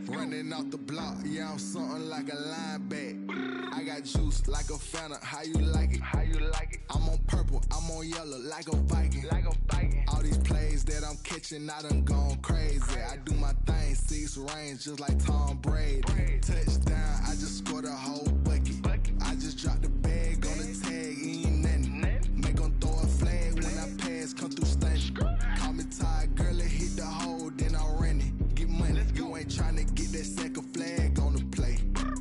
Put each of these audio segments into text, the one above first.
Running off the block, yeah, I'm something like a linebacker. I got juice like a Fanta, how you like it? How you like it? I'm on purple, I'm on yellow, like a Viking. Like a Viking. All these plays that I'm catching, I done gone crazy. I do my thing, 6 range, just like Tom Brady. Touchdown, I just scored a whole bucket. I just dropped the bag on the tag, ain't nothing. Make 'em throw a flag when I pass, come through stunning. Call me tired, girl, it hit the hole, then I ran it. Get money, you ain't tryna get that second flag on the play.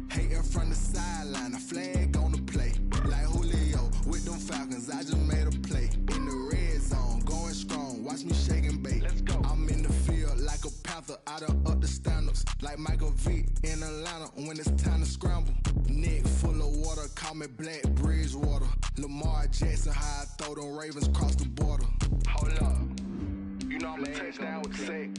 Hating from the sideline, a flag on the play. Like Julio with them Falcons, I just made a play. In the red zone, going strong, watch me shake and bake. Let's go. I'm in the field like a Panther, I done up the standards. Like Michael Vick in Atlanta when it's time to scramble. Neck full of water, call me Black Bridgewater. Lamar Jackson, how I throw them Ravens cross the border. Hold up, you know I'm a touchdown with the sack.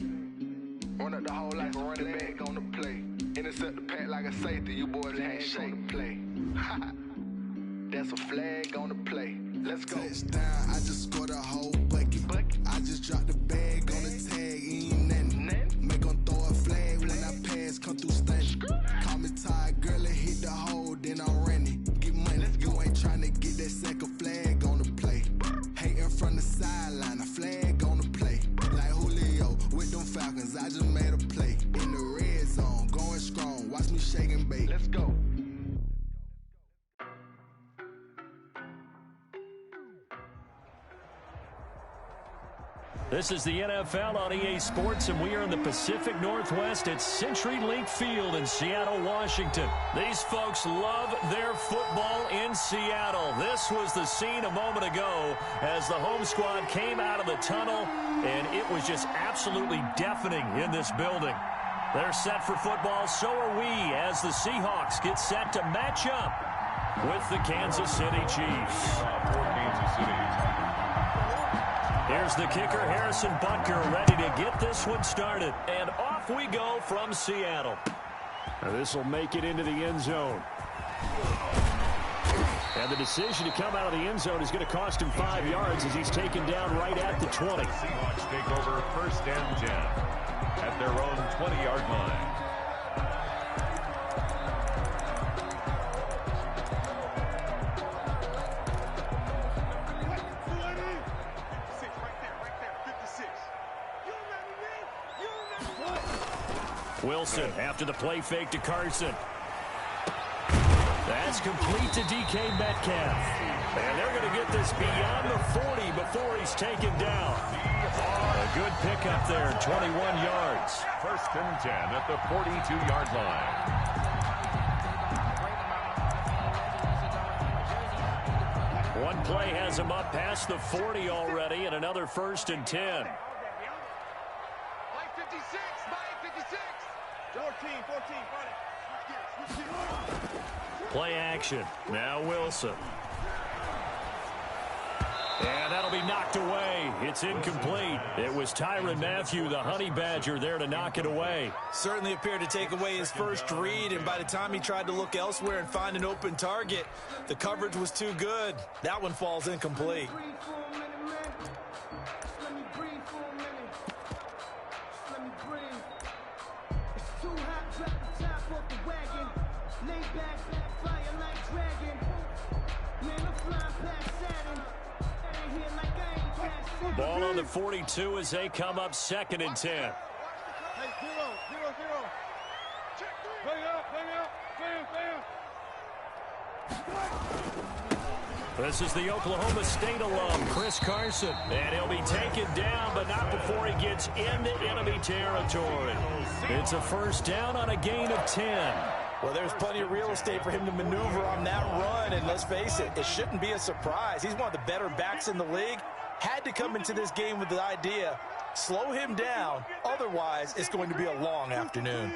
Run up the hole like a running back on the play. Intercept the pack like a safety, you boys can't shake the play. That's a flag on the play. Let's go. Touchdown, I just scored a whole bucket. I just dropped the bag on the tag, ain't nothing. Make 'em throw a flag when I pass, come through stunning. Call me tired, girl, it hit the hole, then I ran it. Get money, you ain't tryna get that second flag on the play. Hating from the sideline, a flag on the play. Like Julio with them Falcons, I just made a play. In the red zone, going strong, watch me shake and bake. Let's go. This is the NFL on EA Sports, and we are in the Pacific Northwest at CenturyLink Field in Seattle, Washington. These folks love their football in Seattle. This was the scene a moment ago as the home squad came out of the tunnel, and it was just absolutely deafening in this building. They're set for football, so are we, as the Seahawks get set to match up with the Kansas City Chiefs. Here's the kicker, Harrison Butker, ready to get this one started. And off we go from Seattle. This will make it into the end zone. And the decision to come out of the end zone is going to cost him 5 yards as he's taken down right at the 20. Seahawks take over 1st and 10 at their own 20-yard line. Wilson after the play fake to Carson. That's complete to DK Metcalf. And they're going to get this beyond the 40 before he's taken down. A good pickup there, 21 yards. 1st and 10 at the 42-yard line. One play has him up past the 40 already, and another 1st and 10. Play action. Now Wilson. And that'll be knocked away. It's incomplete. It was Tyrann Mathieu, the Honey Badger, there to knock it away. Certainly appeared to take away his first read, and by the time he tried to look elsewhere and find an open target, the coverage was too good. That one falls incomplete. Ball on the 42 as they come up 2nd and 10. Hey, 0-0-0. Bring up. This is the Oklahoma State alum, Chris Carson. And he'll be taken down, but not before he gets into enemy territory. It's a 1st down on a gain of 10. Well, there's plenty of real estate for him to maneuver on that run, and let's face it, it shouldn't be a surprise. He's one of the better backs in the league. Had to come into this game with the idea, slow him down, otherwise it's going to be a long afternoon.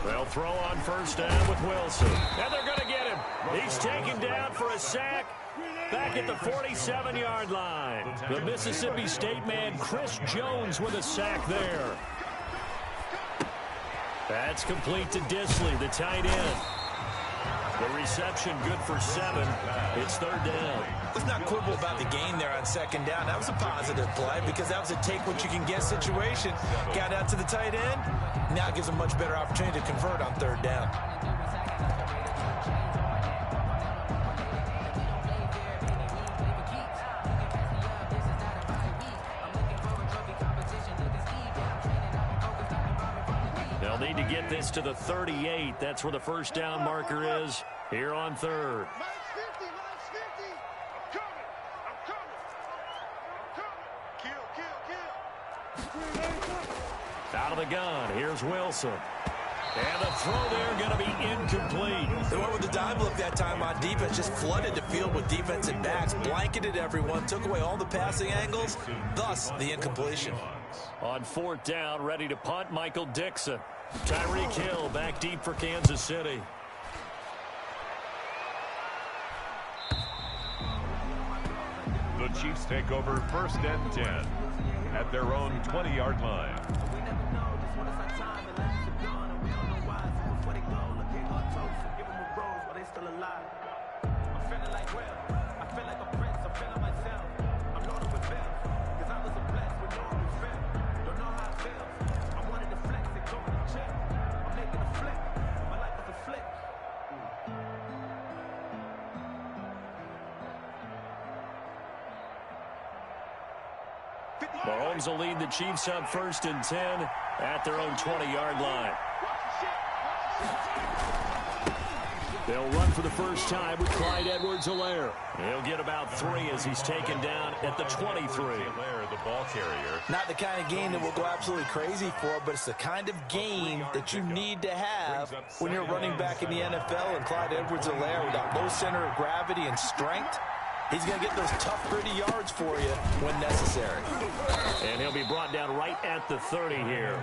They'll throw on 1st down with Wilson. And they're going to get him. He's taken down for a sack back at the 47-yard line. The Mississippi State man, Chris Jones, with a sack there. That's complete to Disley, the tight end. The reception good for 7. It's third down. Let's not quibble about the gain there on second down. That was a positive play because that was a take-what-you-can-get situation. Got out to the tight end. Now it gives a much better opportunity to convert on third down. They'll need to get this to the 38. That's where the first down marker is here on third. Out of the gun, here's Wilson. And the throw there going to be incomplete. They went with the dime look that time on defense, just flooded the field with defensive backs, blanketed everyone, took away all the passing angles, thus the incompletion. On fourth down, ready to punt, Michael Dixon. Tyreek Hill back deep for Kansas City. The Chiefs take over 1st and 10 at their own 20-yard line. Mahomes will lead the Chiefs up 1st and 10 at their own 20-yard line. They'll run for the first time with Clyde Edwards-Helaire. He'll get about 3 as he's taken down at the 23. Helaire, the ball carrier. Not the kind of gain that we'll go absolutely crazy for, but it's the kind of gain that you need to have when you're running back in the NFL. And Clyde Edwards-Helaire, with that low center of gravity and strength, he's going to get those tough, gritty yards for you when necessary. And he'll be brought down right at the 30 here.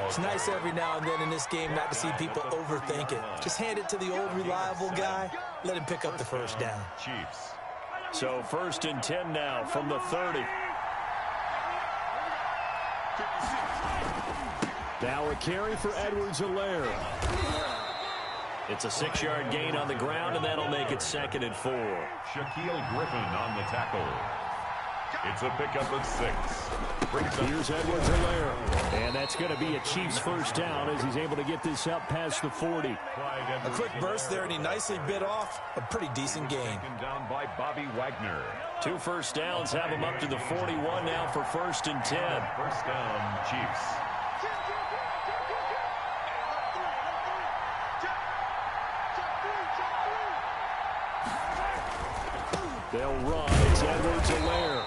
It's nice every now and then in this game not to see people overthink it. Just hand it to the old reliable guy. Let him pick up the first down. Chiefs. So 1st and 10 now from the 30. Now a carry for Edwards-Helaire. It's a 6-yard gain on the ground, and that'll make it 2nd and 4. Shaquille Griffin on the tackle. It's a pickup of 6. Here's Edwards-Helaire. And that's going to be a Chiefs first down as he's able to get this up past the 40. A quick burst there, and he nicely bit off a pretty decent gain. Down by Bobby Wagner. 2 first downs have him up to the 41 now for 1st and 10. First down, Chiefs. They'll run. It's Edwards-Helaire.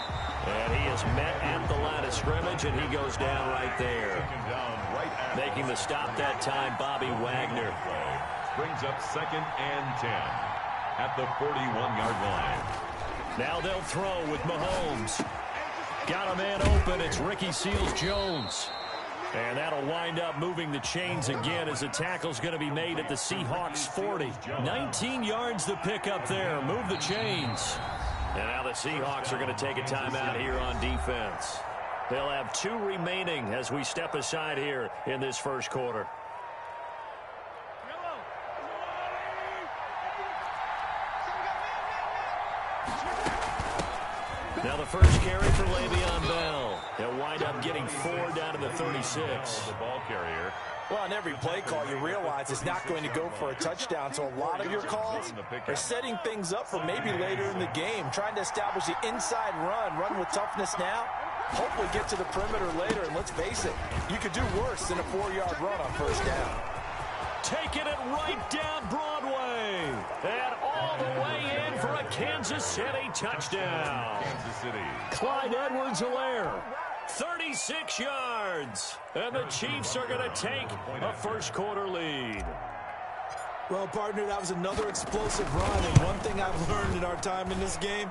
And he is met at the line of scrimmage, and he goes down right there. Making the stop that time, Bobby Wagner. Brings up 2nd and 10 at the 41-yard line. Now they'll throw with Mahomes. Got a man open. It's Ricky Seals-Jones. And that'll wind up moving the chains again as the tackle's going to be made at the Seahawks 40. 19 yards to pick up there. Move the chains. And now the Seahawks are going to take a timeout here on defense. They'll have 2 remaining as we step aside here in this first quarter. Now the first carry for Le'Veon Bell. He'll wind up getting 4 down to the 36. The ball carrier. Well, on every play call, you realize it's not going to go for a touchdown, so a lot of your calls are setting things up for maybe later in the game, trying to establish the inside run with toughness now, hopefully get to the perimeter later, and let's face it, you could do worse than a 4-yard run on first down. Taking it right down Broadway, and all the way in for a Kansas City touchdown. Kansas City. Clyde Edwards-Helaire. 36 yards, and the Chiefs are going to take a first quarter lead. Well, partner, that was another explosive run, and one thing I've learned in our time in this game,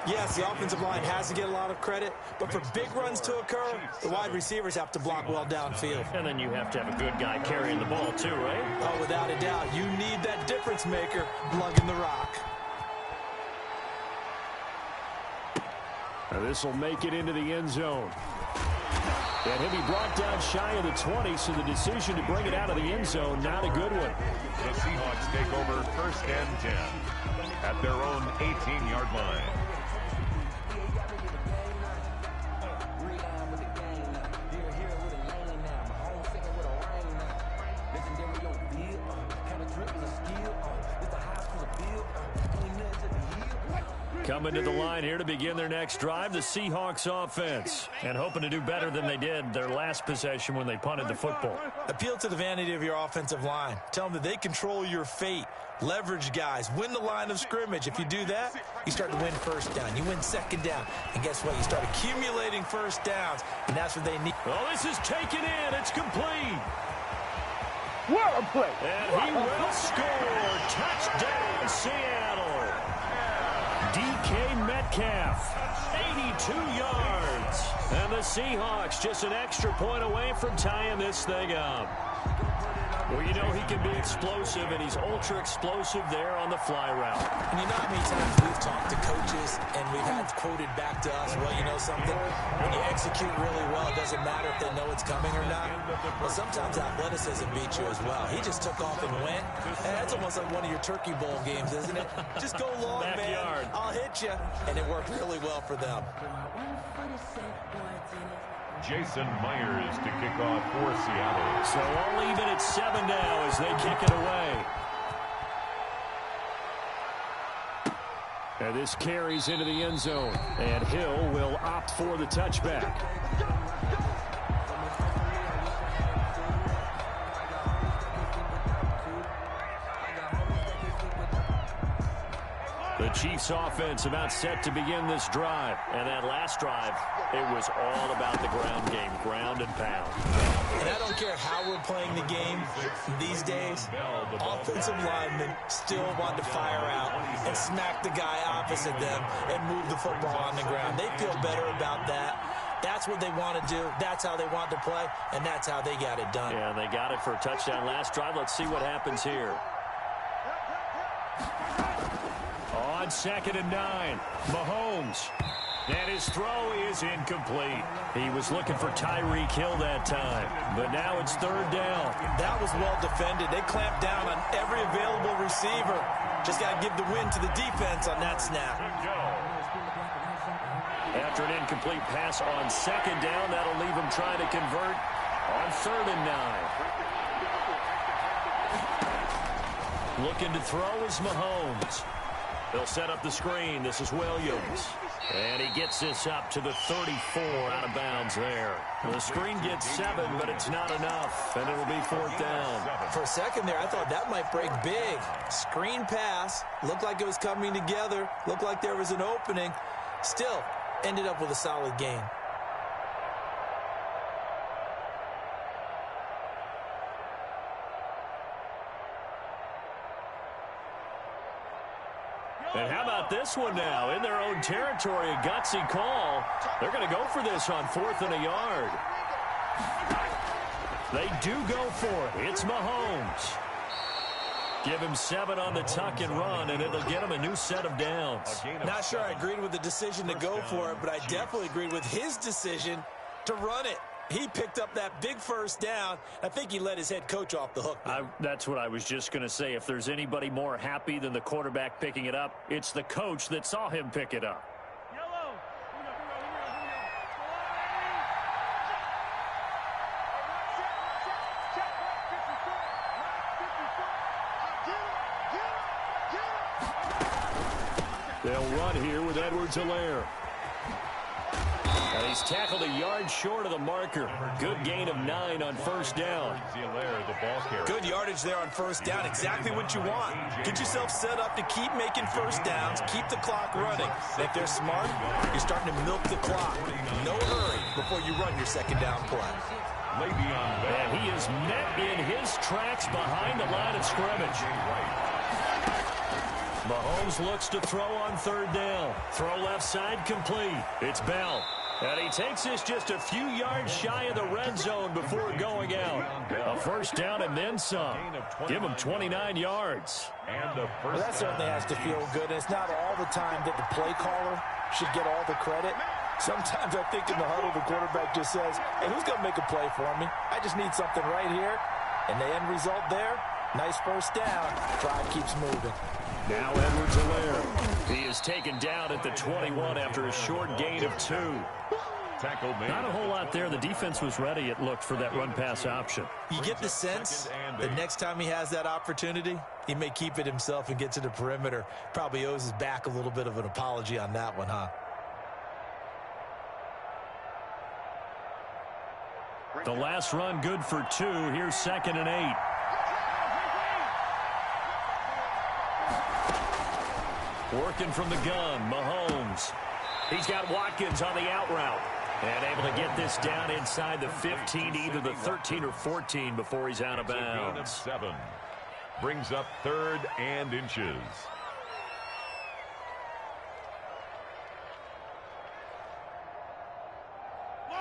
yes, the offensive line has to get a lot of credit, but for big runs to occur, the wide receivers have to block well downfield. And then you have to have a good guy carrying the ball too, right? Oh, without a doubt, you need that difference maker lugging the rock. This will make it into the end zone. And he'll be brought down shy of the 20, so the decision to bring it out of the end zone, not a good one. The Seahawks take over 1st and 10 at their own 18-yard line. Coming to the line here to begin their next drive, the Seahawks offense. And hoping to do better than they did their last possession when they punted the football. Appeal to the vanity of your offensive line. Tell them that they control your fate. Leverage guys. Win the line of scrimmage. If you do that, you start to win first down. You win second down. And guess what? You start accumulating first downs. And that's what they need. Oh, this is taken in. It's complete. What a play. And he will score. Touchdown, Seattle. DK Metcalf, 82 yards. And the Seahawks just an extra point away from tying this thing up. Well, you know he can be explosive, and he's ultra-explosive there on the fly route. And you know how many times we've talked to coaches, and we've had quoted back to us, well, you know something? When you execute really well, it doesn't matter if they know it's coming or not. Well, sometimes athleticism beats you as well. He just took off and went. And that's almost like one of your Turkey Bowl games, isn't it? Just go long, Backyard. man. I'll hit you. And it worked really well for them. Jason Myers to kick off for Seattle. So all even at 7 now as they kick it away. And this carries into the end zone. And Hill will opt for the touchback. The Chiefs offense about set to begin this drive. And that last drive, it was all about the ground game, ground and pound. And I don't care how we're playing the game these days, offensive linemen still want to fire out and smack the guy opposite them and move the football on the ground. They feel better about that. That's what they want to do. That's how they want to play, and that's how they got it done. Yeah, they got it for a touchdown last drive. Let's see what happens here. On 2nd and 9, Mahomes. And his throw is incomplete. He was looking for Tyreek Hill that time, but now it's 3rd down. That was well defended. They clamped down on every available receiver. Just got to give the win to the defense on that snap. After an incomplete pass on 2nd down, that'll leave him trying to convert on 3rd and 9. Looking to throw is Mahomes. They'll set up the screen. This is Williams. And he gets this up to the 34 out of bounds there. The screen gets 7, but it's not enough. And it'll be 4th down. For a second there, I thought that might break big. Screen pass. Looked like it was coming together. Looked like there was an opening. Still, ended up with a solid gain. And how about this one now? In their own territory, a gutsy call. They're going to go for this on 4th and a yard. They do go for it. It's Mahomes. Give him 7 on the tuck and run, and it'll get him a new set of downs. Not sure I agreed with the decision to go for it, but I definitely agreed with his decision to run it. He picked up that big 1st down. I think he let his head coach off the hook. That's what I was just going to say. If there's anybody more happy than the quarterback picking it up, it's the coach that saw him pick it up. They'll run here with Edwards-Helaire. And he's tackled a yard short of the marker. Good gain of 9 on 1st down. Good yardage there on 1st down. Exactly what you want. Get yourself set up to keep making 1st downs. Keep the clock running. And if they're smart, you're starting to milk the clock. No hurry before you run your 2nd down play. And he is met in his tracks behind the line of scrimmage. Mahomes looks to throw on 3rd down. Throw left side complete. It's Bell. And he takes this just a few yards shy of the red zone before going out. A 1st down and then some. Give him 29 yards. Well, that certainly has to feel good. It's not all the time that the play caller should get all the credit. Sometimes I think in the huddle, the quarterback just says, hey, who's going to make a play for me? I just need something right here. And the end result there, nice first down. Drive keeps moving. Now Edwards-Helaire. He is taken down at the 21 after a short gain of 2. Tackle made. Not a whole lot there. The defense was ready, it looked, for that run-pass option. You get the sense that next time he has that opportunity, he may keep it himself and get to the perimeter. Probably owes his back a little bit of an apology on that one, huh? The last run good for 2. Here's 2nd and 8. Working from the gun, Mahomes. He's got Watkins on the out route. And able to get this down inside the 15, either the 13 or 14 before he's out of bounds. Gain of 7. Brings up 3rd and inches.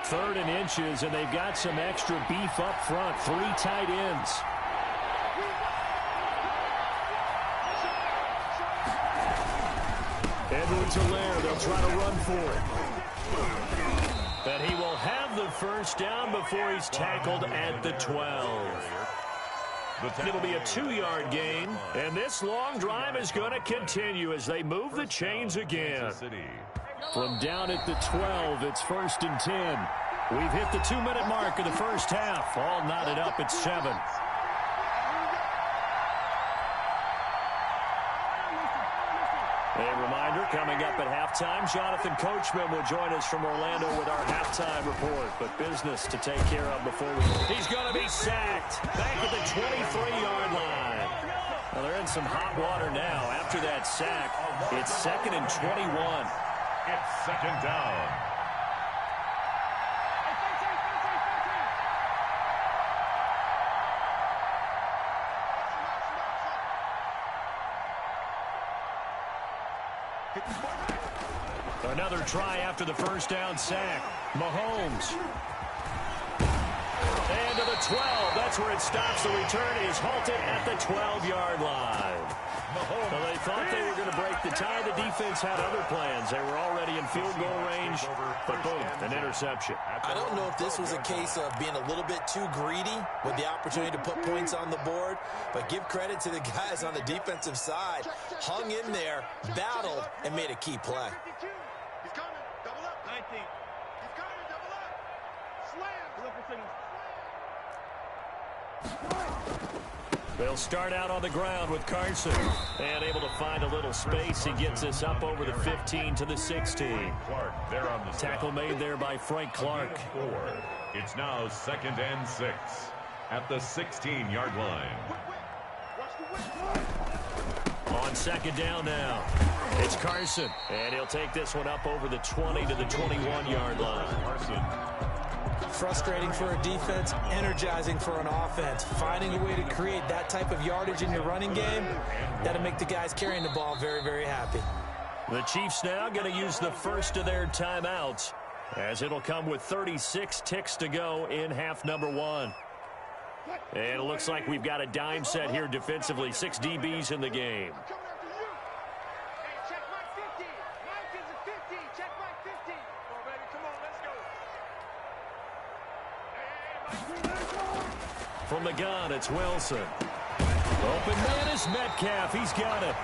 Third and inches, and they've got some extra beef up front. 3 tight ends. Edwards-Helaire, they'll try to run for it. But he will have the first down before he's tackled at the 12. It'll be a 2-yard gain, and this long drive is going to continue as they move the chains again. From down at the 12, it's 1st and 10. We've hit the 2-minute mark of the first half. All knotted up at 7. A reminder, coming up at halftime, Jonathan Coachman will join us from Orlando with our halftime report. But business to take care of before we... He's going to be sacked back at the 23-yard line. Well, they're in some hot water now. After that sack, it's 2nd and 21. It's 2nd down. Another try after the first down sack. Mahomes. And to the 12. That's where it stops. The return is halted at the 12-yard line. Well, they thought they were going to break the tie. The defense had other plans. They were already in field goal range, but boom, an interception. I don't know if this was a case of being a little bit too greedy with the opportunity to put points on the board, but give credit to the guys on the defensive side. Hung in there, battled, and made a key play. He's coming. Double up. 19. He's coming. Double up. Slam. They'll start out on the ground with Carson. And able to find a little space. He gets us up over the 15 to the 16. Clark there on the tackle made there by Frank Clark. It's now 2nd and 6 at the 16-yard line. On 2nd down now, it's Carson. And he'll take this one up over the 20 to the 21-yard line. Carson. Frustrating for a defense, energizing for an offense. Finding a way to create that type of yardage in your running game, that'll make the guys carrying the ball very, very happy. The Chiefs now going to use the first of their timeouts, as it'll come with 36 ticks to go in half number 1. And it looks like we've got a dime set here defensively. 6 DBs in the game. From the gun, it's Wilson. Open man is Metcalf. He's got it.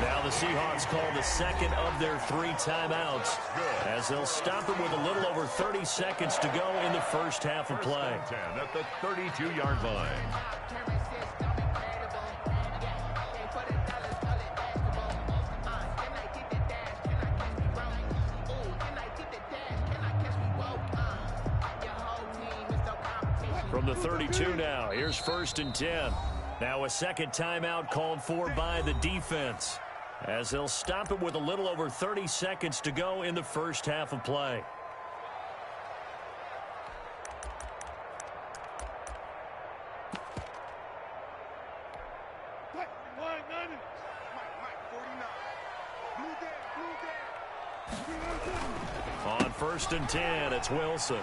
Now the Seahawks call the second of their 3 timeouts, as they'll stop him with a little over 30 seconds to go in the first half of play. 10 at the 32-yard line. From the 32 now, here's 1st and 10. Now a second timeout called for by the defense, as they'll stop it with a little over 30 seconds to go in the first half of play. On 1st and 10, it's Wilson.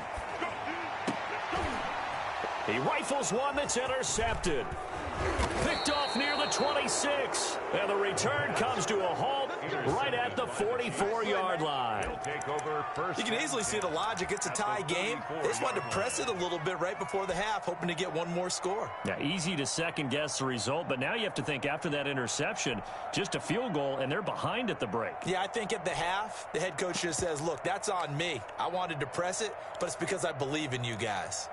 He rifles one that's intercepted. Picked off near the 26. And the return comes to a halt right at the 44-yard line. You can easily see the logic. It's a tie game. They just wanted to press it a little bit right before the half, hoping to get one more score. Yeah, easy to second-guess the result, but now you have to think after that interception, just a field goal, and they're behind at the break. Yeah, I think at the half, the head coach just says, look, that's on me. I wanted to press it, but it's because I believe in you guys.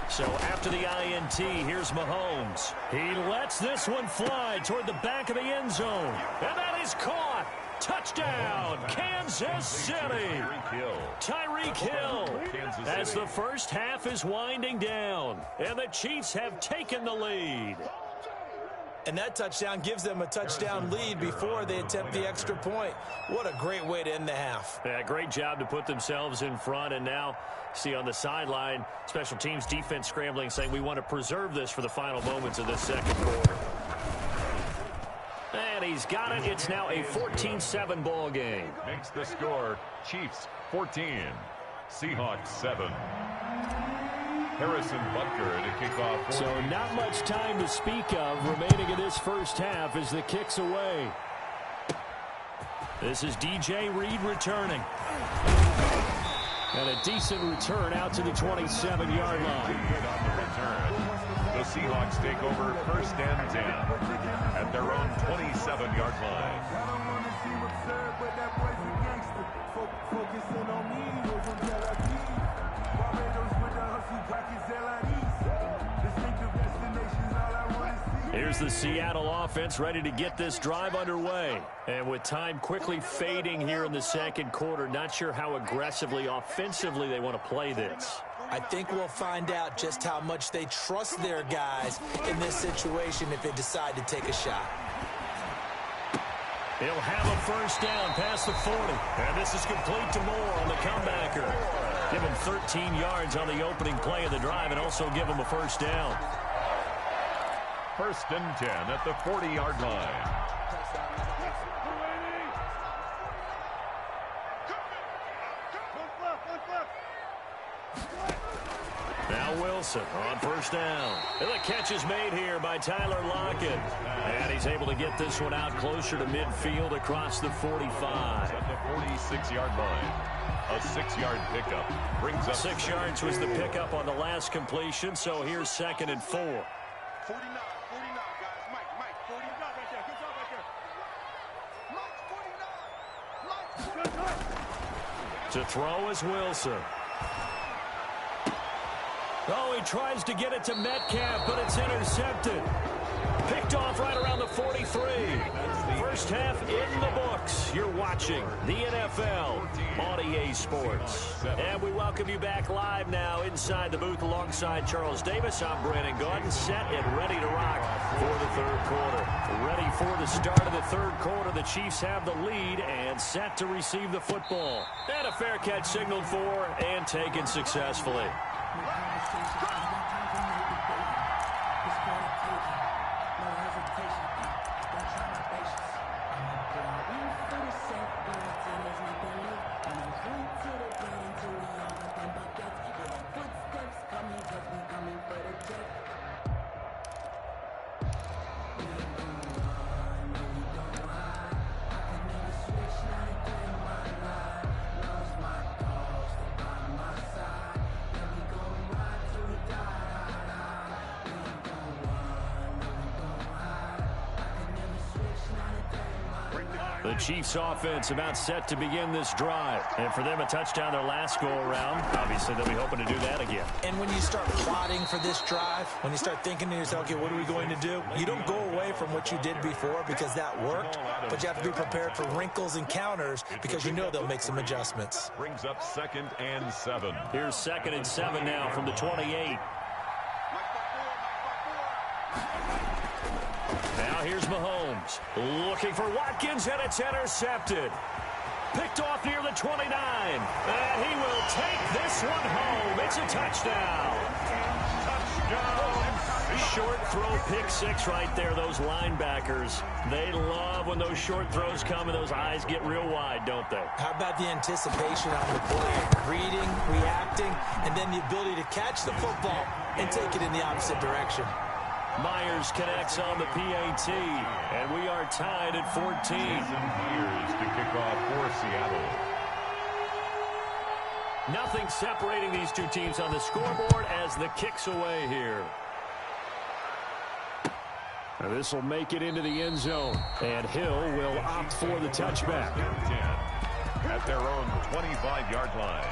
So after the INT, here's Mahomes. He lets this one fly toward the back of the end zone. And that is caught. Touchdown, Kansas City. Tyreek Hill. As the first half is winding down. And the Chiefs have taken the lead. And that touchdown gives them a touchdown lead before they attempt the extra point. What a great way to end the half. Yeah, great job to put themselves in front. And now, see on the sideline, special teams defense scrambling, saying we want to preserve this for the final moments of this second quarter. And he's got it. It's now a 14-7 ball game. Makes the score Chiefs 14, Seahawks 7. Harrison Butker to kick off. So not much time to speak of remaining in this first half as the kick's away. This is DJ Reed returning. And a decent return out to the 27-yard line. On the return, the Seahawks take over first and 10 at their own 27-yard line. Here's the Seattle offense ready to get this drive underway. And with time quickly fading here in the second quarter, not sure how aggressively, offensively they want to play this. I think we'll find out just how much they trust their guys in this situation if they decide to take a shot. He'll have a first down past the 40. And this is complete to Moore on the comebacker. Give him 13 yards on the opening play of the drive and also give him a first down. First and 10 at the 40-yard line. Now Wilson on first down. And the catch is made here by Tyler Lockett. And he's able to get this one out closer to midfield across the 45. At the 46-yard line. A 6-yard pickup. Brings up 6 yards was the pickup on the last completion, so here's 2nd and 4. 49, 49, guys. Mike, 49 right there. Good job right there. Mike, 49. Mike, 49. To throw is Wilson. Oh, he tries to get it to Metcalf, but it's intercepted. Picked off right around the 43. First half in the books. You're watching the NFL on EA Sports. And we welcome you back live now inside the booth alongside Charles Davis. I'm Brandon Gordon, set and ready to rock for the third quarter. Ready for the start of the third quarter. The Chiefs have the lead and set to receive the football. And a fair catch signaled for and taken successfully. The Chiefs offense about set to begin this drive. And for them, a touchdown their last go-around. Obviously, they'll be hoping to do that again. And when you start plotting for this drive, when you start thinking to yourself, okay, what are we going to do? You don't go away from what you did before because that worked, but you have to be prepared for wrinkles and counters because you know they'll make some adjustments. brings up 2nd and 7. Here's 2nd and 7 now from the 28. Now here's Mahomes looking for Watkins, and it's intercepted. picked off near the 29. And he will take this one home. It's a touchdown. Touchdown. Short throw, pick six right there. Those linebackers, they love when those short throws come and those eyes get real wide, don't they? How about the anticipation on the play? Reading, reacting, and then the ability to catch the football and take it in the opposite direction. Myers connects on the PAT, and we are tied at 14. Myers to kick off for Seattle. Nothing separating these two teams on the scoreboard as the kick's away here. And this will make it into the end zone, and Hill will opt for the touchback. 10 at their own 25-yard line.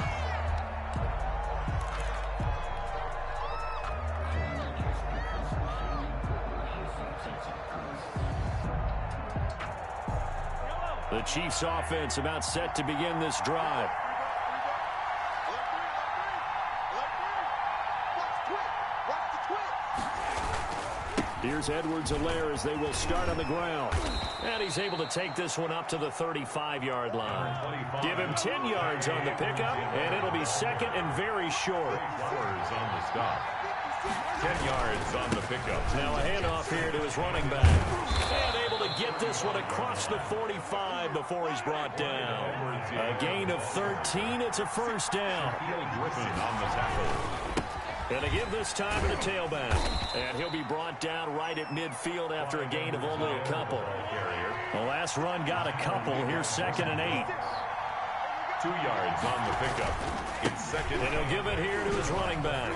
The Chiefs offense about set to begin this drive. Here's Edwards-Helaire as they will start on the ground. And he's able to take this one up to the 35-yard line. Give him 10 yards on the pickup, and it'll be second and very short. yards on the stop. 10 yards on the pickup. Now a handoff here to his running back. And able to get this one across the 45 before he's brought down. A gain of 13. It's a first down. Griffin on the tackle. And they give this time to the tailback. And he'll be brought down right at midfield after a gain of only a couple. The last run got a couple. Here's second and 8. 2 yards on the pickup. It's second. And he'll give it here to his running back.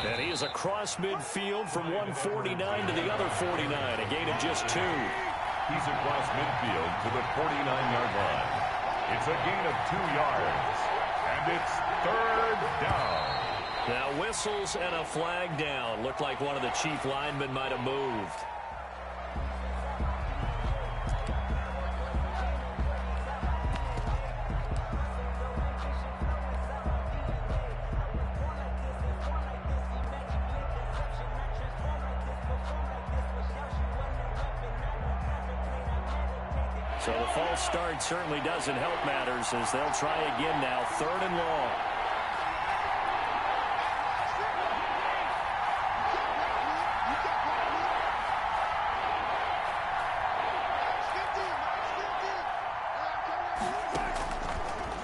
And he is across midfield from 149 to the other 49. A gain of just 2. He's across midfield to the 49-yard line. It's a gain of 2 yards. And it's third down. Now whistles and a flag down. Looked like one of the chief linemen might have moved. So the false start certainly doesn't help matters as they'll try again now. Third and long.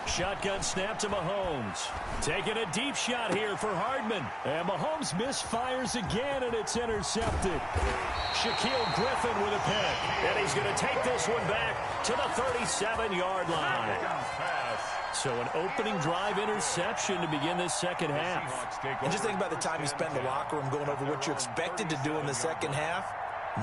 Shotgun snap to Mahomes. Taking a deep shot here for Hardman. And Mahomes misfires again, and it's intercepted. Shaquille Griffin with a pick. And he's going to take this one back to the 37-yard line. So an opening drive interception to begin this second half. And just think about the time you spend in the locker room going over what you expected to do in the second half.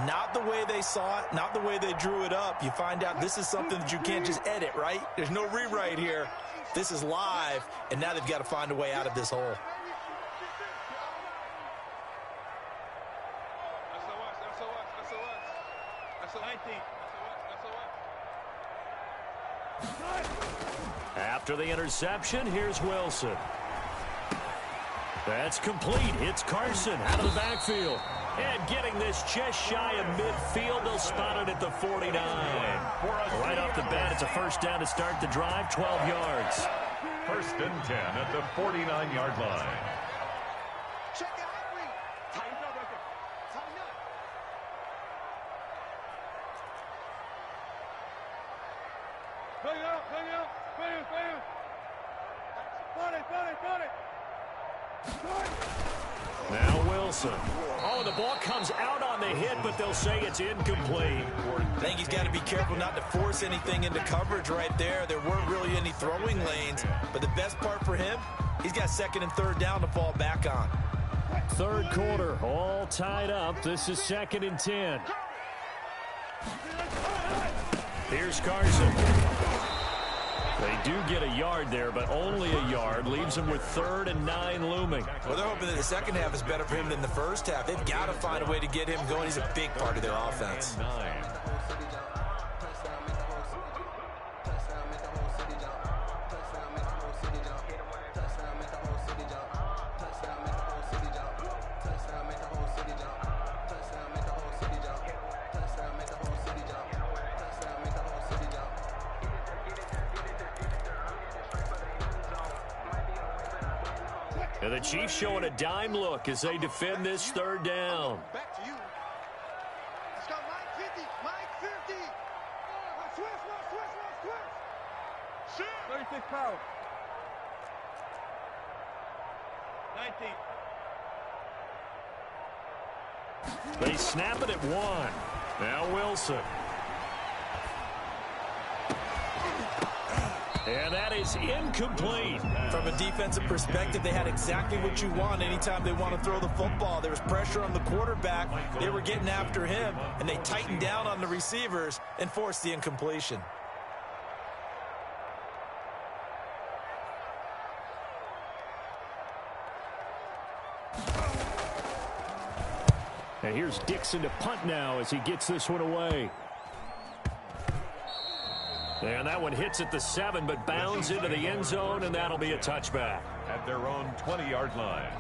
Not the way they saw it, not the way they drew it up. You find out this is something that you can't just edit, right? There's no rewrite here. This is live, and now they've got to find a way out of this hole. After the interception, here's Wilson. That's complete. It's Carson out of the backfield. And getting this just shy of midfield, they'll spot it at the 49. Right off the bat, it's a first down to start the drive, 12 yards. First and 10 at the 49-yard line. Check it out. Tighten up right there. Tighten up. Bring it up, bring it up. Bring it, bring it. Got it. Now Wilson. Oh, the ball comes out on the hit, but they'll say it's incomplete. I think he's got to be careful not to force anything into coverage right there. There weren't really any throwing lanes, but the best part for him, he's got second and third down to fall back on. Third quarter, all tied up. This is second and 10. Here's Carson. They do get a yard there, but only a yard. Leaves them with 3rd and 9 looming. Well, they're hoping that the second half is better for him than the first half. They've got to find a way to get him going. He's a big part of their offense. And the Chiefs showing a dime look as they defend this third down. Back to you. Let's go, Mike 50. Mike 50. Switch. 36 power. 19. They snap it at 1. Now Wilson. And that is incomplete. From a defensive perspective, they had exactly what you want anytime they want to throw the football. There was pressure on the quarterback. They were getting after him, and they tightened down on the receivers and forced the incompletion. And here's Dixon to punt now as he gets this one away. And that one hits at the 7, but bounds into the end zone, and that'll be a touchback. At their own 20-yard line.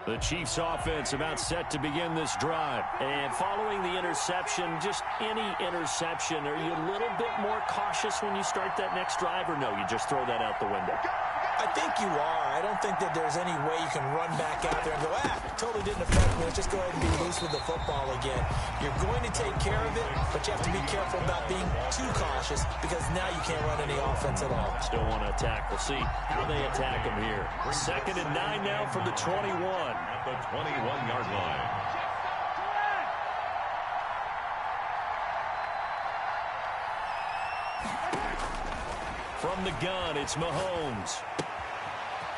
The Chiefs offense about set to begin this drive. And following the interception, just any interception, are you a little bit more cautious when you start that next drive, or no, you just throw that out the window? I think you are. don't think that there's any way you can run back out there and go, totally didn't affect me. Let's just go ahead and be loose with the football again. You're going to take care of it, but you have to be careful about being too cautious because now you can't run any offense at all. Still want to attack. We'll see how they attack him here. 2nd and 9 now from the 21. At the 21-yard line. From the gun, it's Mahomes.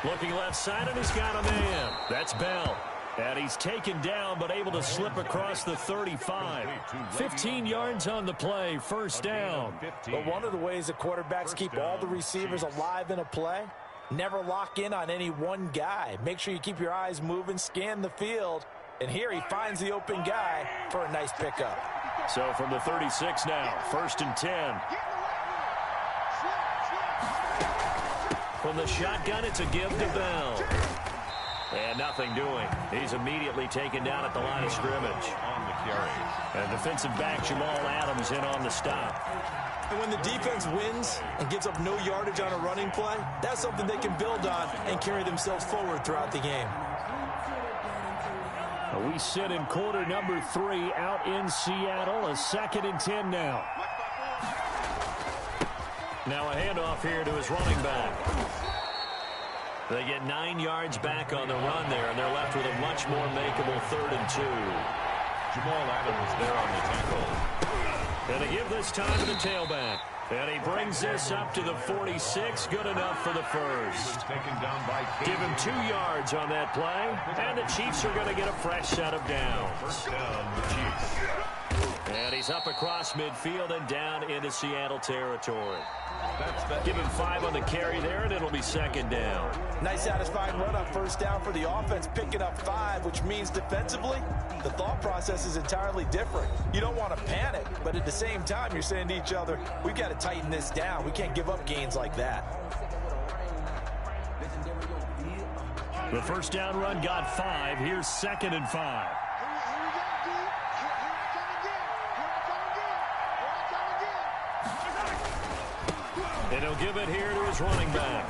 Looking left side, and he's got a man. That's Bell. And he's taken down, but able to slip across the 35. 15 yards on the play, first down. But one of the ways the quarterbacks keep all the receivers alive in a play, never lock in on any one guy. Make sure you keep your eyes moving, scan the field. And here he finds the open guy for a nice pickup. So from the 36 now, 1st and 10. From the shotgun, it's a give to Bell. And nothing doing. He's immediately taken down at the line of scrimmage. On the carry. And defensive back Jamal Adams in on the stop. And when the defense wins and gives up no yardage on a running play, that's something they can build on and carry themselves forward throughout the game. We sit in quarter number 3 out in Seattle. A 2nd and 10 now. Now a handoff here to his running back. They get 9 yards back on the run there, and they're left with a much more makeable 3rd and 2. Jamal Adams there on the tackle. And they give this time to the tailback. And he brings this up to the 46. Good enough for the first. Taken down by Give him 2 yards on that play. And the Chiefs are going to get a fresh set of downs. First down, Chiefs. And he's up across midfield and down into Seattle territory. Give him 5 on the carry there, and it'll be 2nd down. Nice satisfying run on first down for the offense, picking up 5, which means defensively, the thought process is entirely different. You don't want to panic, but at the same time, you're saying to each other, we've got to tighten this down. We can't give up gains like that. The first down run got 5. Here's 2nd and 5. And he'll give it here to his running back.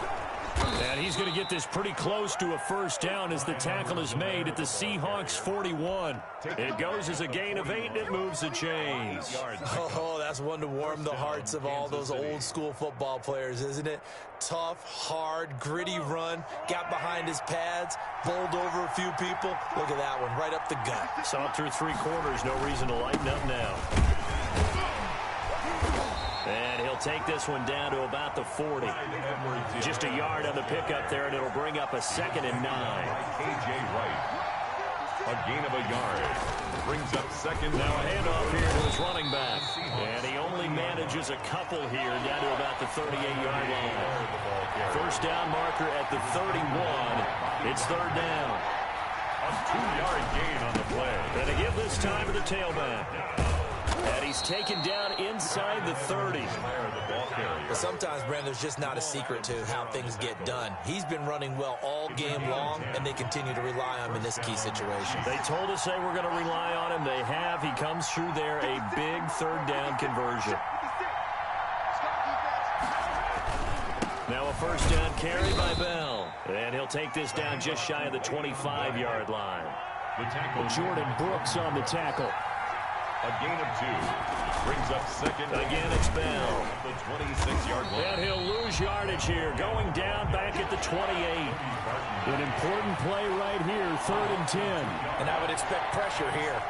And he's going to get this pretty close to a first down as the tackle is made at the Seahawks 41. It goes as a gain of 8, and it moves the chains. Oh, that's one to warm the hearts of all those old school football players, isn't it? Tough, hard, gritty run, got behind his pads, bowled over a few people. Look at that one, right up the gut. Saw it through 3 quarters, no reason to lighten up now. And he'll take this one down to about the 40. Just a yard on the pickup there, and it'll bring up a 2nd and 9. K.J. Wright. A gain of a yard. Brings up 2nd. Now a handoff here to his running back. And he only manages a couple here down to about the 38-yard line. First down marker at the 31. It's 3rd down. A 2-yard gain on the play. And they give this time to the tailback. And he's taken down inside the 30. But sometimes, Brandon, there's just not a secret to how things get done. He's been running well all game long, and they continue to rely on him in this key situation. They told us they were going to rely on him. They have. He comes through there, a big 3rd down conversion. Now a first down carry by Bell. And he'll take this down just shy of the 25-yard line. The tackle. Jordan Brooks on the tackle. A gain of 2. Brings up 2nd. Again, it's Bell. The 26-yard line. And he'll lose yardage here. Going down back at the 28. An important play right here, 3rd and 10. And I would expect pressure here.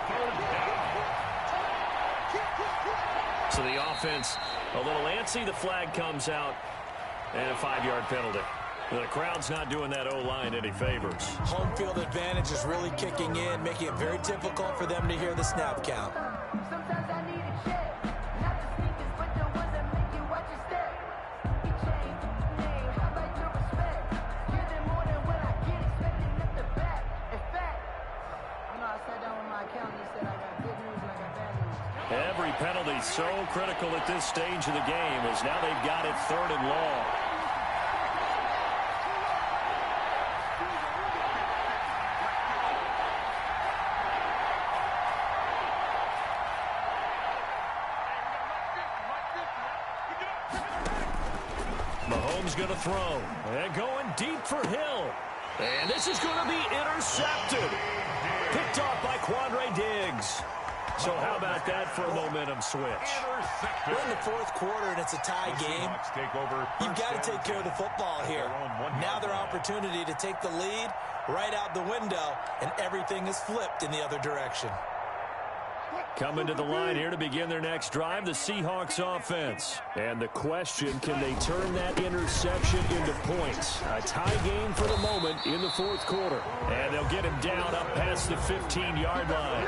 So the offense a little antsy. The flag comes out. And a 5-yard penalty. The crowd's not doing that O-line any favors. Home field advantage is really kicking in, making it very difficult for them to hear the snap count. Sometimes I need a check, not the sneakers, but the ones that make you watch your step. You change the name, how about your respect? Give them more than what I get, expecting at the back. In fact, I sat down with my accountant and said I got good news and I got bad news. Every penalty so critical at this stage of the game as now they've got it 3rd and long. Mahomes going to throw. And going deep for Hill. And this is going to be intercepted. Picked off by Quandre Diggs. So how about that for a momentum switch? We're in the fourth quarter, and it's a tie game. You've got to take care of the football here. Now their opportunity to take the lead right out the window, and everything is flipped in the other direction. Coming to the line here to begin their next drive, the Seahawks offense. And the question, can they turn that interception into points? A tie game for the moment in the fourth quarter. And they'll get him down up past the 15-yard line.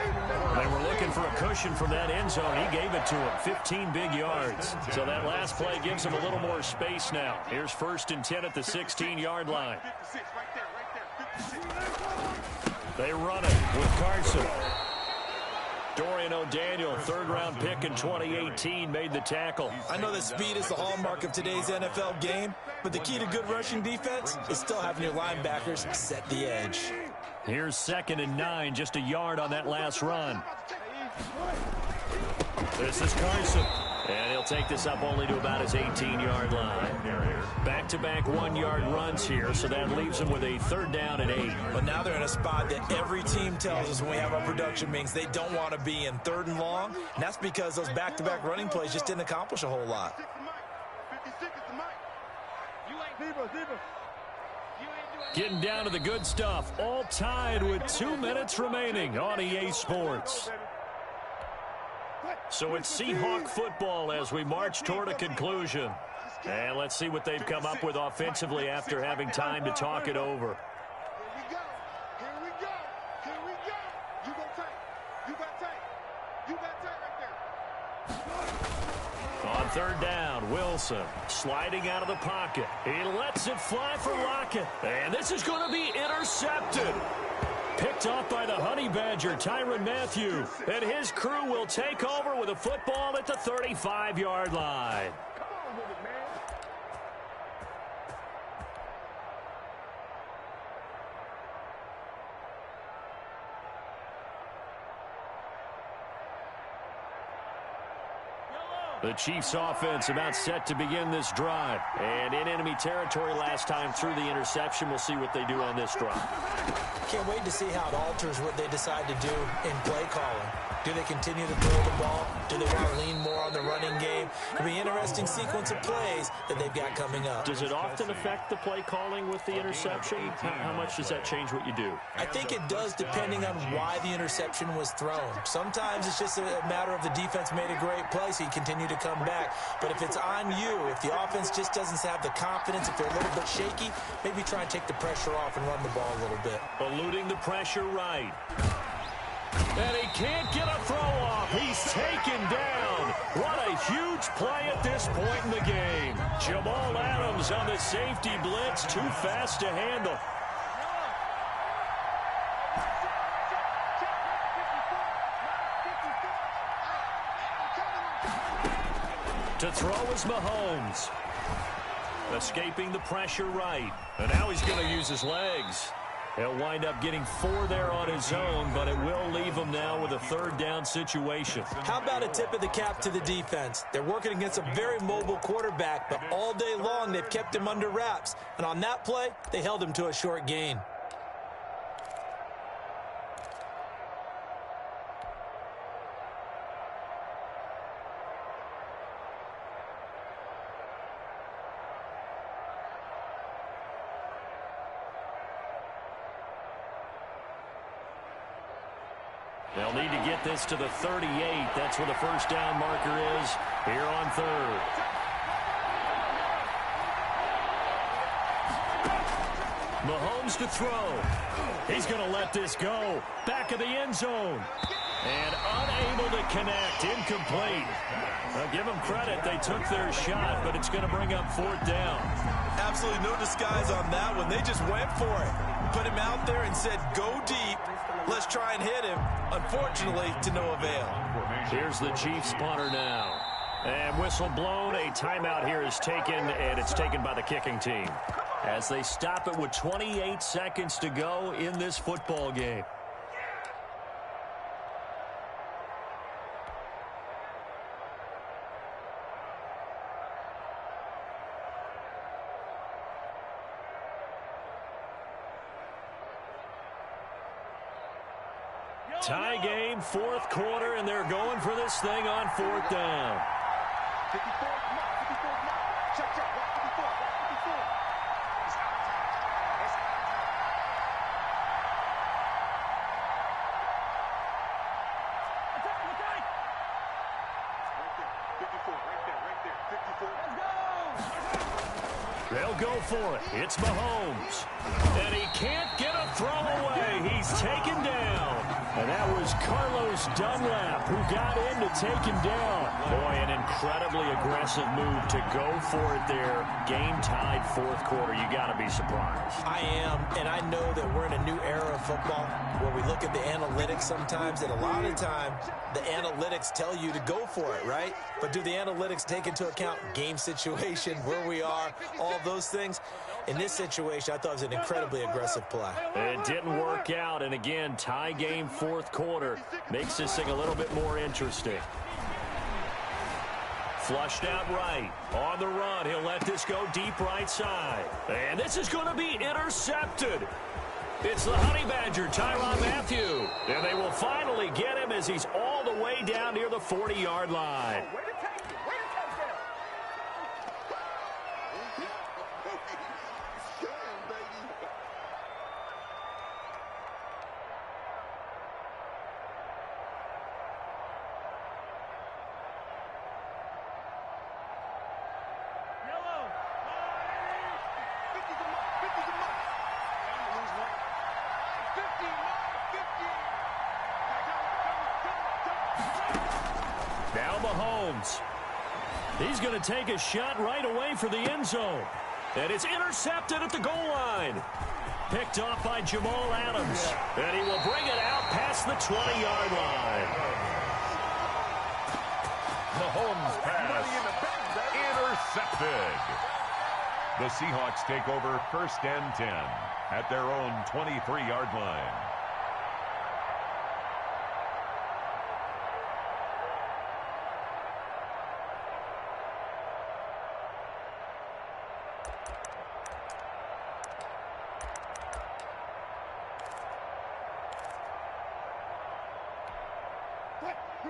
They were looking for a cushion from that end zone. He gave it to him, 15 big yards. So that last play gives him a little more space now. Here's 1st and 10 at the 16-yard line. They run it with Carson. Dorian O'Daniel, third-round pick in 2018, made the tackle. I know that speed is the hallmark of today's NFL game, but the key to good rushing defense is still having your linebackers set the edge. Here's 2nd and 9, just a yard on that last run. This is Carson. And he'll take this up only to about his 18-yard line. Back-to-back 1-yard runs here, so that leaves them with a 3rd down and 8. But now they're in a spot that every team tells us when we have our production meetings they don't want to be in 3rd and long, and that's because those back-to-back running plays just didn't accomplish a whole lot. Getting down to the good stuff, all tied with 2 minutes remaining on EA Sports. So it's Seahawk football as we march toward a conclusion. And let's see what they've come up with offensively after having time to talk it over. Here we go. You got tight. You got tight right there. On 3rd down, Wilson sliding out of the pocket. He lets it fly for Lockett. And this is going to be intercepted. Picked off by the Honey Badger, Tyrann Mathieu. And his crew will take over with a football at the 35-yard line. The Chiefs offense about set to begin this drive. And in enemy territory last time through the interception. We'll see what they do on this drive. Can't wait to see how it alters what they decide to do in play calling. Do they continue to throw the ball? Do they want to lean more on the running game? It'll be an interesting sequence of plays that they've got coming up. Does it often affect the play calling with the interception? How much does that change what you do? I think it does depending on why the interception was thrown. Sometimes it's just a matter of the defense made a great play, so you continue to come back. But if it's on you, if the offense just doesn't have the confidence, if they're a little bit shaky, maybe try and take the pressure off and run the ball a little bit. Eluding the pressure right. And he can't get a throw off. He's taken down. What a huge play at this point in the game. Jamal Adams on the safety blitz. Too fast to handle. To throw is Mahomes. Escaping the pressure right. And now he's going to use his legs. He'll wind up getting 4 there on his own, but it will leave him now with a 3rd down situation. How about a tip of the cap to the defense? They're working against a very mobile quarterback, but all day long they've kept him under wraps. And on that play, they held him to a short gain. They'll need to get this to the 38. That's where the 1st down marker is here on 3rd. Mahomes to throw. He's going to let this go. Back of the end zone. And unable to connect. Incomplete. Now give them credit. They took their shot, but it's going to bring up 4th down. Absolutely no disguise on that one. They just went for it. Put him out there and said, go deep. Let's try and hit him. Unfortunately, to no avail. Here's the Chiefs punter now. And whistle blown. A timeout here is taken, and it's taken by the kicking team. As they stop it with 28 seconds to go in this football game. Tie game, fourth quarter, and they're going for this thing on fourth down. 54, mark, 54, mark. Check, check, watch 54, watch 54. It's out of time. It's out of time. Attack, attack. Right there, 54, right there, right there, 54. Let's go. They'll go for it. It's Mahomes. And he can't get a throw away. He's taken down. And that was Carlos Dunlap who got in to take him down. Boy, an incredibly aggressive move to go for it there. Game tied fourth quarter. You got to be surprised. I am, and I know that we're in a new era of football where we look at the analytics sometimes, and a lot of the time the analytics tell you to go for it, right? But do the analytics take into account game situation, where we are, all those things? In this situation, I thought it was an incredibly aggressive play. It didn't work out, and again, tie game fourth quarter makes this thing a little bit more interesting. Flushed out right. On the run, he'll let this go deep right side. And this is going to be intercepted. It's the Honey Badger, Tyrann Mathieu. And they will finally get him as he's all the way down near the 40-yard line. Now Mahomes. He's going to take a shot right away for the end zone. And it's intercepted at the goal line. Picked off by Jamal Adams. And he will bring it out past the 20-yard line. Mahomes pass intercepted. The Seahawks take over first and 10 at their own 23-yard line.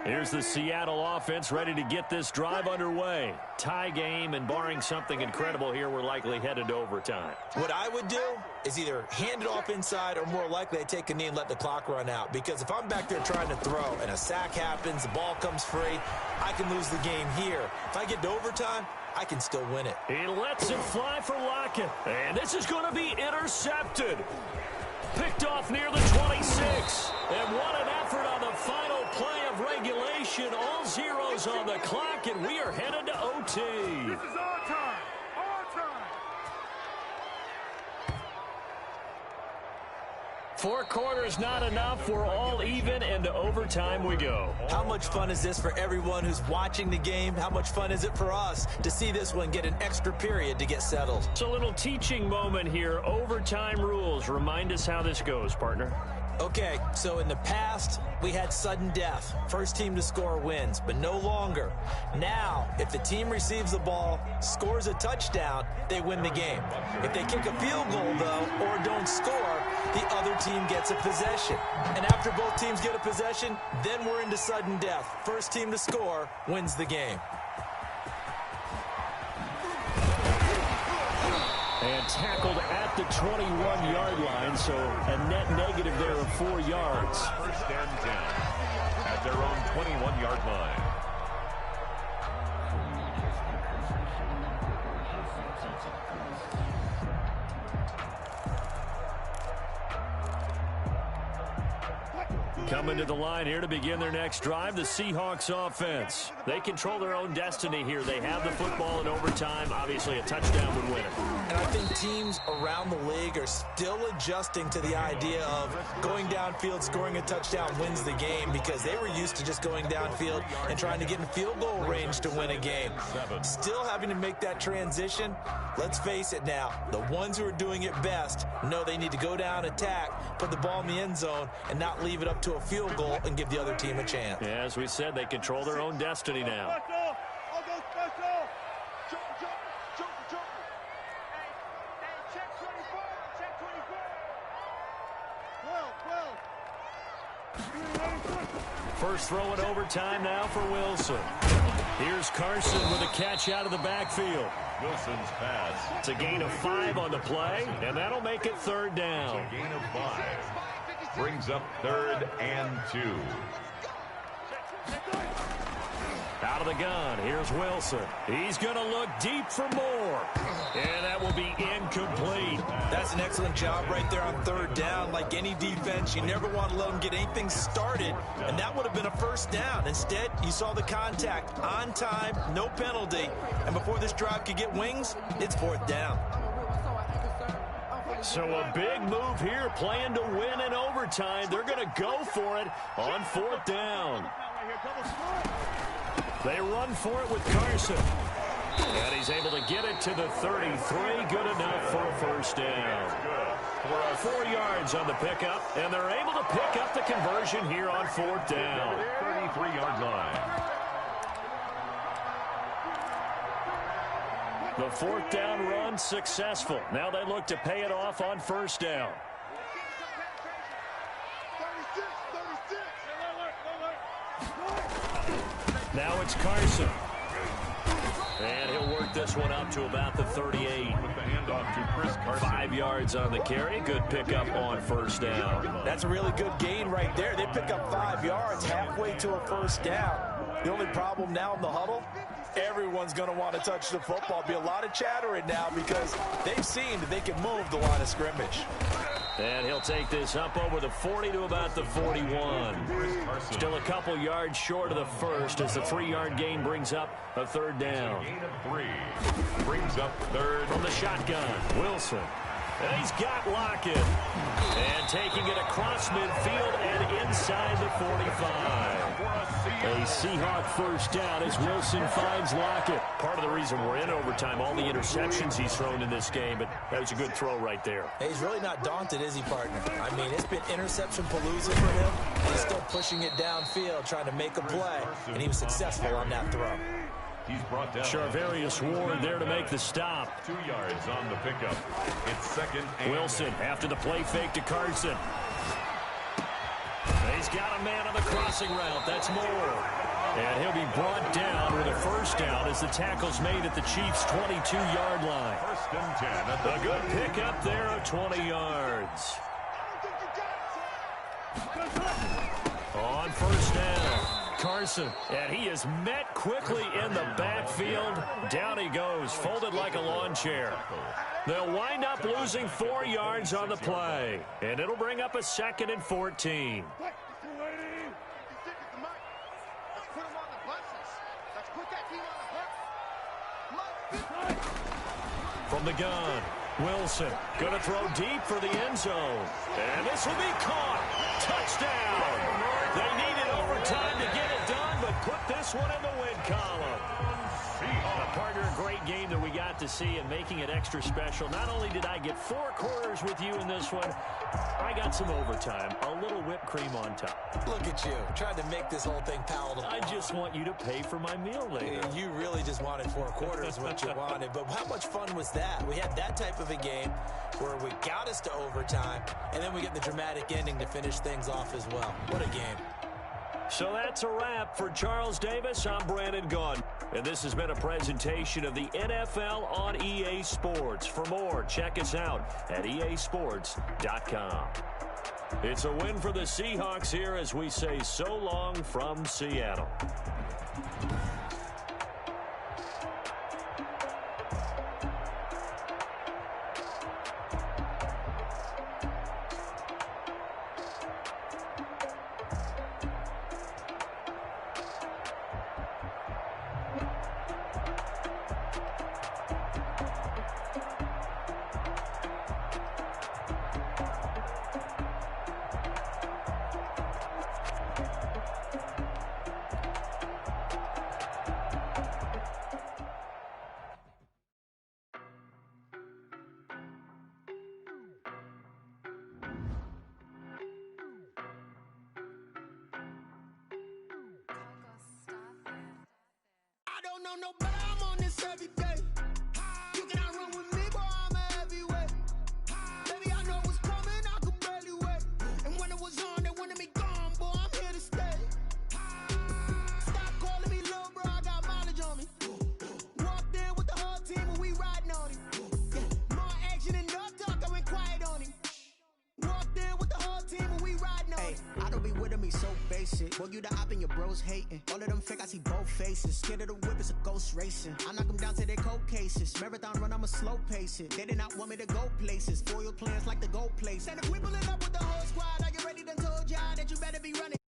Here's the Seattle offense ready to get this drive underway. Tie game, and barring something incredible here, we're likely headed to overtime. What I would do is either hand it off inside or more likely I take a knee and let the clock run out. Because if I'm back there trying to throw and a sack happens, the ball comes free, I can lose the game here. If I get to overtime, I can still win it. He lets it fly for Lockett. And this is going to be intercepted. Picked off near the 26. And what an effort on the final play of regulation. All zeros on the clock, and we are headed to OT. This is our time. Our time. 4 quarters not enough. We're all even, and to overtime we go. How much fun is this for everyone who's watching the game? How much fun is it for us to see this one get an extra period to get settled? It's a little teaching moment here. Overtime rules. Remind us how this goes, partner. Okay, so in the past, we had sudden death. First team to score wins, but no longer. Now, if the team receives the ball, scores a touchdown, they win the game. If they kick a field goal, though, or don't score, the other team gets a possession. And after both teams get a possession, then we're into sudden death. First team to score wins the game. And tackled at the 21-yard line, so a net negative there of 4 yards. First and 10 at their own 21-yard line. Coming to the line here to begin their next drive, the Seahawks offense. They control their own destiny here. They have the football in overtime. Obviously, a touchdown would win it. And I think teams around the league are still adjusting to the idea of going downfield, scoring a touchdown wins the game, because they were used to just going downfield and trying to get in field goal range to win a game. Still having to make that transition. Let's face it now, the ones who are doing it best know they need to go down, attack, put the ball in the end zone, and not leave it up to a field goal and give the other team a chance. Yeah, as we said, they control their own destiny now. I'll go special. Jump. Hey, check 24. Check 24. 12. First throw in overtime now for Wilson. Here's Carson with a catch out of the backfield. Wilson's pass. It's a gain of 5 on the play, and that'll make it third down. It's a gain of 5. Brings up 3rd and 2. Out of the gun, here's Wilson. He's going to look deep for more. And that will be incomplete. That's an excellent job right there on 3rd down. Like any defense, you never want to let them get anything started, and that would have been a first down. Instead, you saw the contact on time, no penalty, and before this drive could get wings, it's 4th down. So a big move here, playing to win in overtime. They're going to go for it on 4th down. They run for it with Carson. And he's able to get it to the 33. Good enough for a first down. 4 yards on the pickup, and they're able to pick up the conversion here on 4th down. 33-yard line. The 4th down run successful. Now they look to pay it off on first down. Now it's Carson. And he'll work this one up to about the 38. With the handoff to Chris Carson. 5 yards on the carry. Good pickup on first down. That's a really good gain right there. They pick up 5 yards halfway to a first down. The only problem now in the huddle, everyone's going to want to touch the football. Be a lot of chattering now because they've seen that they can move the line of scrimmage. And he'll take this up over the 40 to about the 41. Still a couple yards short of the first as the 3-yard gain brings up a 3rd down. Gain of 3. Brings up 3rd. From the shotgun, Wilson. And he's got Lockett. And taking it across midfield and inside the 45. A Seahawk first down as Wilson finds Lockett. Part of the reason we're in overtime, all the interceptions he's thrown in this game, but that was a good throw right there. Hey, he's really not daunted, is he, partner? I mean, it's been interception palooza for him, and he's still pushing it downfield, trying to make a play, and he was successful on that throw. He's brought down. Charvarius Ward there to make the stop. 2 yards on the pickup. It's 2nd and Wilson after the play fake to Carson. He's got a man on the crossing route. That's Moore. And he'll be brought down with a first down as the tackle's made at the Chiefs' 22-yard line. 1st and 10 at the A good pickup there of 20 yards. On first down, Carson. And he is met quickly in the backfield. Down he goes, folded like a lawn chair. They'll wind up losing 4 yards on the play. And it'll bring up a 2nd and 14. From the gun, Wilson going to throw deep for the end zone. And this will be caught. Touchdown. They needed overtime to get it done, but put this one in the win column. Partner, a great game that we got to see and making it extra special. Not only did I get 4 quarters with you in this one, I got some overtime, a little whipped cream on top. Look at you, trying to make this whole thing palatable. I just want you to pay for my meal later. You really just wanted 4 quarters, what you wanted. But how much fun was that? We had that type of a game where we got us to overtime, and then we get the dramatic ending to finish things off as well. What a game. So that's a wrap for Charles Davis. I'm Brandon Gaudin. And this has been a presentation of the NFL on EA Sports. For more, check us out at easports.com. It's a win for the Seahawks here as we say so long from Seattle. No, but I'm on this every day. You cannot run with me, boy, I'm a heavyweight. Baby, I know what's coming, I could barely wait. And when it was on, they wanted me gone, boy, I'm here to stay. I don't be with him, he's so basic. Boy, you the op and your bros hating. All of them fake, I see both faces. Scared of the whip, it's a ghost racing. I knock them down to their cold cases. Marathon run, I'ma slow pace it. They did not want me to go places. Foil plans like the gold place. And if we pulling up with the whole squad, are you ready to told y'all that you better be running?